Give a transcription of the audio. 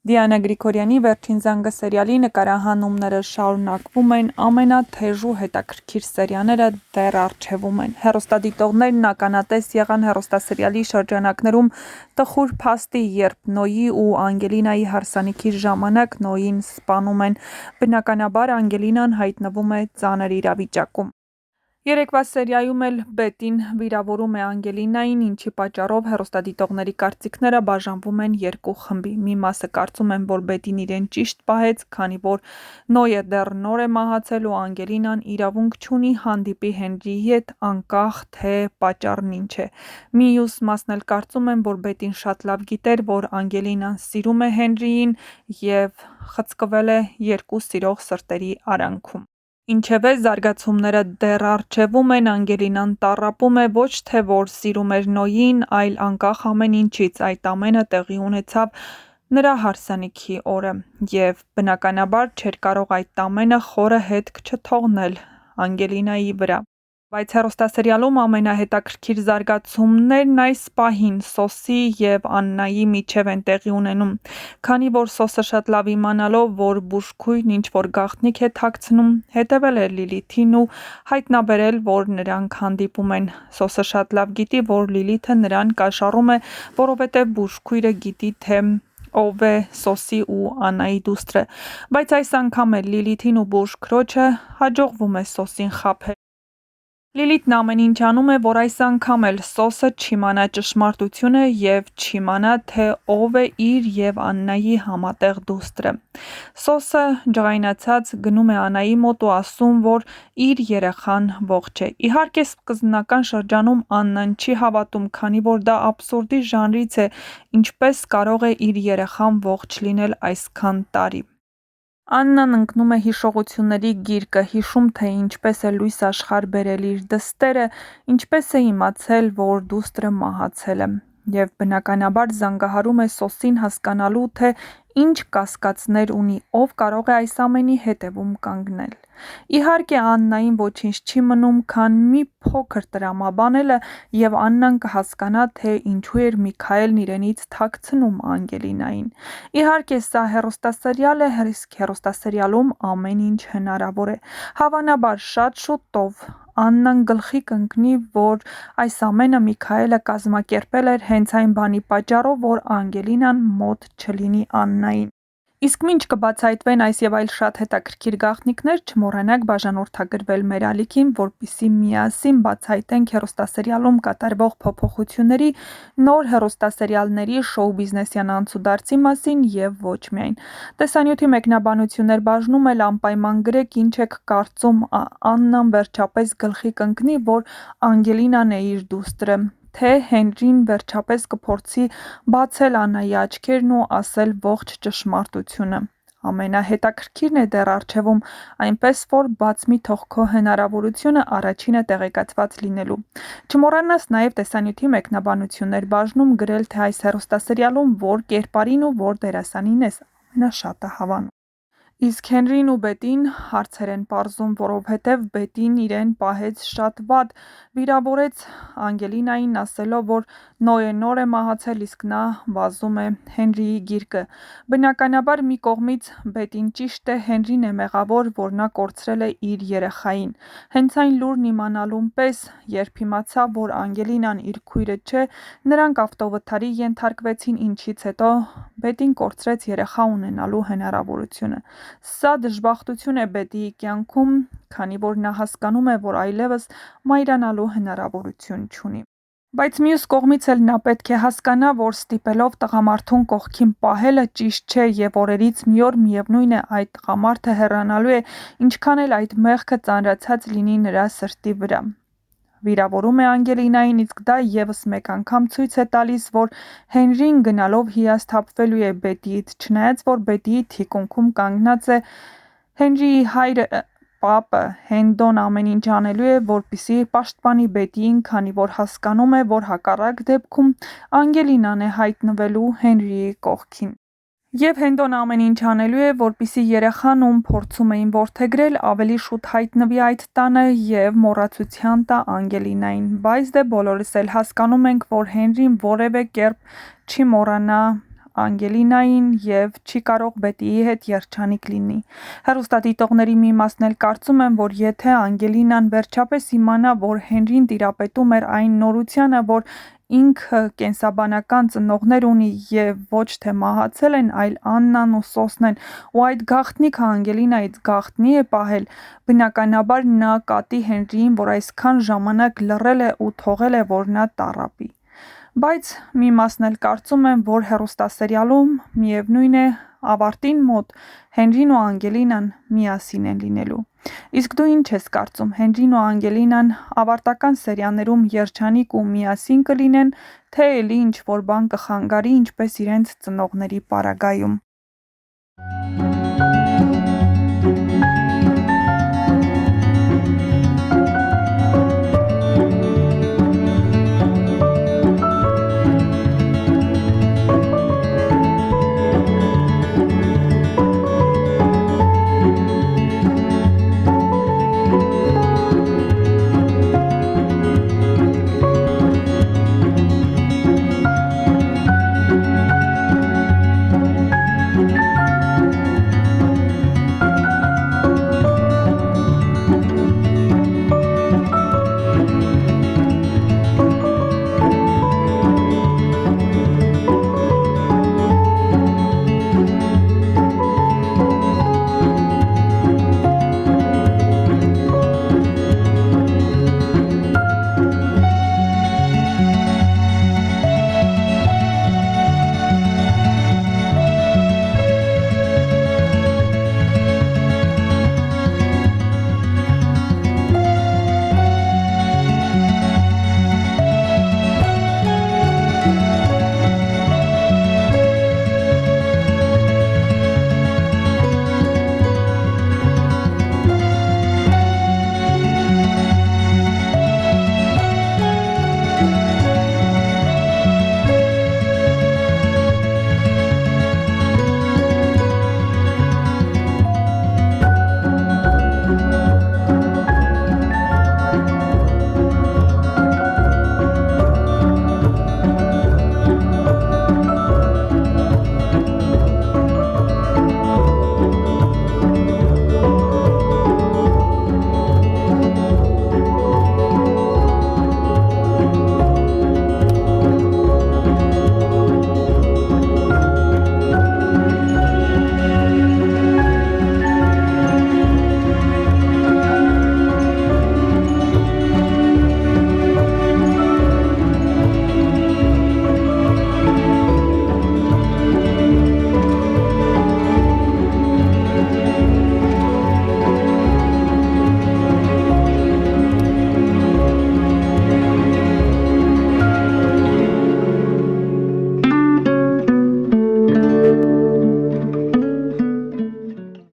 Դիանա Գրիգորյանի «Վերջին զանգը» սերիալի նկարահանումները շարունակվում են, ամենաթեժ ու հետաքրքիր սերիաները դեռ առջևում են։ Հեռուստադիտողներն ականատես եղան հեռուստասերիալի շրջանակներում տխուր փաստի, երբ Նոյի ու Անգելինայի հարսանիքի ժամանակ Նոյին սպանում են։ Բնականաբար Անգելինան հայտնվում է ծանր իրավիճակում։ Երեկվա սերիայում էլ Բետին վիրավորում է Անգելինային, ինչի պատճառով հեռուստադիտողների կարծիքները բաժանվում են երկու խմբի։ Մի մասը կարծում են, որ Բետին իրեն ճիշտ պահեց, քանի որ Նոյը դեռ նոր է մահացել ու Անգելինան իրավունք չունի հանդիպի Հենրիի հետ, անկախ թե պատճառն ինչ է։ Մյուս մասն էլ կարծում են, որ Բետին շատ լավ գիտեր, որ Անգելինան սիրում է Հենրիին և խցկվել է երկու սիրող սրտերի արանքում։ Ինչևէ, զարգացումները դեռ առջևում են, Անգելինան տառապում է ոչ թե որ սիրում էր Նոյին, այլ անկախ ամեն ինչից այդ ամենը տեղի ունեցավ նրա հարսանիքի օրը, և բնականաբար չէր կարող այդ ամենը խորը հետք չթողնել Անգելինայի վրա։ Բայց հեռուստասերիալում ամենահետաքրքիր զարգացումներն այս պահին Սոսի և Աննայի միջև են տեղի ունենում, քանի որ Սոսը շատ լավ իմանալով, որ բուժքույրն ինչ-որ գաղտնիք է թաքցնում, հետևել է Լիլիթին ու հայտնաբերել, որ նրանք հանդիպում են։ Սոսը շատ լավ գիտի, որ Լիլիթը նրան կաշառում է, որովհետև բուժքույրը գիտի, թե ով է Սոսի ու Աննայի դուստրը, բայց այս անգամ էլ Լիլիթին ու բուժքրոջը հաջողվում է Սոսին խաբել։ Լիլիթն ամեն ինչ անում է, որ այս անգամ էլ Սոսը չիմանա ճշմարտությունը և չիմանա, թե ով է իր և Աննայի համատեղ դուստրը։ Սոսը ջղայնացած գնում է Աննայի մոտ ու ասում, որ իր երեխան ողջ է։ Իհարկե, սկզբնական շրջանում Աննան չի հավատում, քանի որ դա աբսուրդի ժանրից է, ինչպես կարող է իր երեխան ողջ լինել այսքան տարի։ Աննան ընկնում է հիշողությունների գիրկը, հիշում, թե ինչպես է լույս աշխարհ բերել իր դստերը, ինչպես է իմացել, որ դուստրը մահացել է, և բնականաբար զանգահարում է Սոսին հասկանալու, թե ինչ կասկածներ ունի, ով կարող է այս ամենի հետևում կանգնել։ Իհարկե, Աննային ոչինչ չի մնում, քան մի փոքր տրամաբանելը, և Աննան կհասկանա, թե ինչու էր Միքայելն իրենից թաքցնում Անգելինային։ Իհարկե, սա հեռուստասերիալ է, իսկ հեռուստասերիալում ամեն ինչ հնարավոր է։ Հավանաբար շատ շուտով Աննան գլխի կընկնի, որ այս ամենը Միքայելը կազմակերպել էր հենց այն բանի պատճառով, որ Անգելինան մոտ չլինի Աննային։ Իսկ մինչ կբացահայտվեն այս և այլ շատ հետաքրքիր գաղտնիքներ, չմոռանաք բաժանորդագրվել մեր ալիքին, որպեսզի միասին բացահայտենք հեռուստասերիալում կատարվող փոփոխությունների, նոր հեռուստասերիալների, շոու-բիզնեսյան անցուդարձի մասին և ոչ միայն։ Տեսանյութի մեկնաբանություններ բաժնում էլ անպայման գրեք ինչ եք կարծում, Աննան վերջապես գլխի կընկնի, որ Անգելինան է իր դուստրը, թե Հենրին վերջապես կփորձի բացել Աննայի աչքերն ու ասել ողջ ճշմարտությունը։ Ամենահետաքրքիրն է դեռ առջևում, այնպես որ բաց մի թող քո հնարավորությունը առաջինը տեղեկացված լինելու։ Չմոռանաս նաև տեսանյութի մեկնաբանություններ բաժնում գրել, թե այս հեռուստասերիալում որ կերպարին ու որ դերասանին ես ամենաշատը հավանում։ Իսկ Հենրին ու Բետին հարցեր են պարզում, որովհետև Բետին իրեն պահեց շատ վատ, վիրավորեց Անգելինային, ասելով, որ Նոյը նոր է մահացել, իսկ նա վազում է Հենրիի գիրկը։ Բնականաբար, մի կողմից Բետին ճիշտ է, Հենրին է մեղավոր, որ նա կորցրել է իր երեխային։ Հենց այն լուրն իմանալուն պես, երբ իմացավ, որ Անգելինան իր քույրը չէ, նրանք ավտովթարի ենթարկվեցին, ինչից հետո Բետին կորցրեց երեխա ունենալու հնարավորությունը։ Սա դժբախտություն է Բետիի կյանքում, քանի որ նա հասկանում է, որ այլևս մայրանալու հնարավորություն չունի։ Բայց մյուս կողմից էլ նա պետք է հասկանա, որ ստիպելով տղամարդուն կողքին պահելը ճիշտ չէ, և օրերից մի օր միևնույն է այդ տղամարդը հեռանալու է, ինչքան էլ այդ մեղքը ծանրացած լինի նրա սրտի վրա։ Վիրավորում է Անգելինային, իսկ դա ևս մեկ անգամ ցույց է տալիս, որ Հենրին գնալով հիասթափվելու է Բետիից, չնայած որ Բետիի թիկունքում կանգնած է Հենրիի հայրը, պապը, Հենդոն ամեն ինչ անելու է, որպեսզի պաշտպանի Բետիին, քանի որ հասկանում է, որ հակառակ դեպքում Անգելինան է հայտնվելու Հենրիի կողքին։ Եվ Հենդոն ամեն ինչ անելու է, որպեսզի երեխան, ում փորձում էին որդեգրել, ավելի շուտ հայտնվի այդ տանը և մոռացության տա Անգելինային։ Բայց դե բոլորս էլ հասկանում ենք, որ Հենրին որևէ կերպ չի մոռանա Անգելինային և չի կարող Բետիի հետ երջանիկ լինի։ Հեռուստադիտողների մի մասն էլ կարծում են, որ եթե Անգելինան վերջապես իմանա, որ Հենրին տիրապետում էր այն նորությանը, որ ինքը կենսաբանական ծնողներ ունի և ոչ թե մահացել են, այլ Աննան ու Սոսնեն, ու այդ գաղտնիքը Անգելինայից գաղտնի է պահել, բնականաբար նա կատի Հենրիին, որ այսքան ժամանակ լռել է ու թողել է, որ նա տառապի։ Բայց մի մասն էլ կարծում են, որ հեռուստասերիալում, միևնույն է, ավարտին մոտ Հենրին ու Անգելինան միասին են լինելու։ Իսկ դու ինչ ես կարծում, Հենրին ու Անգելինան ավարտական սերիաներում երջանիկ ու միասին կլինեն, թե էլի ինչ-որ բան կխանգարի, ինչպես իրենց ծնողների պարագայում։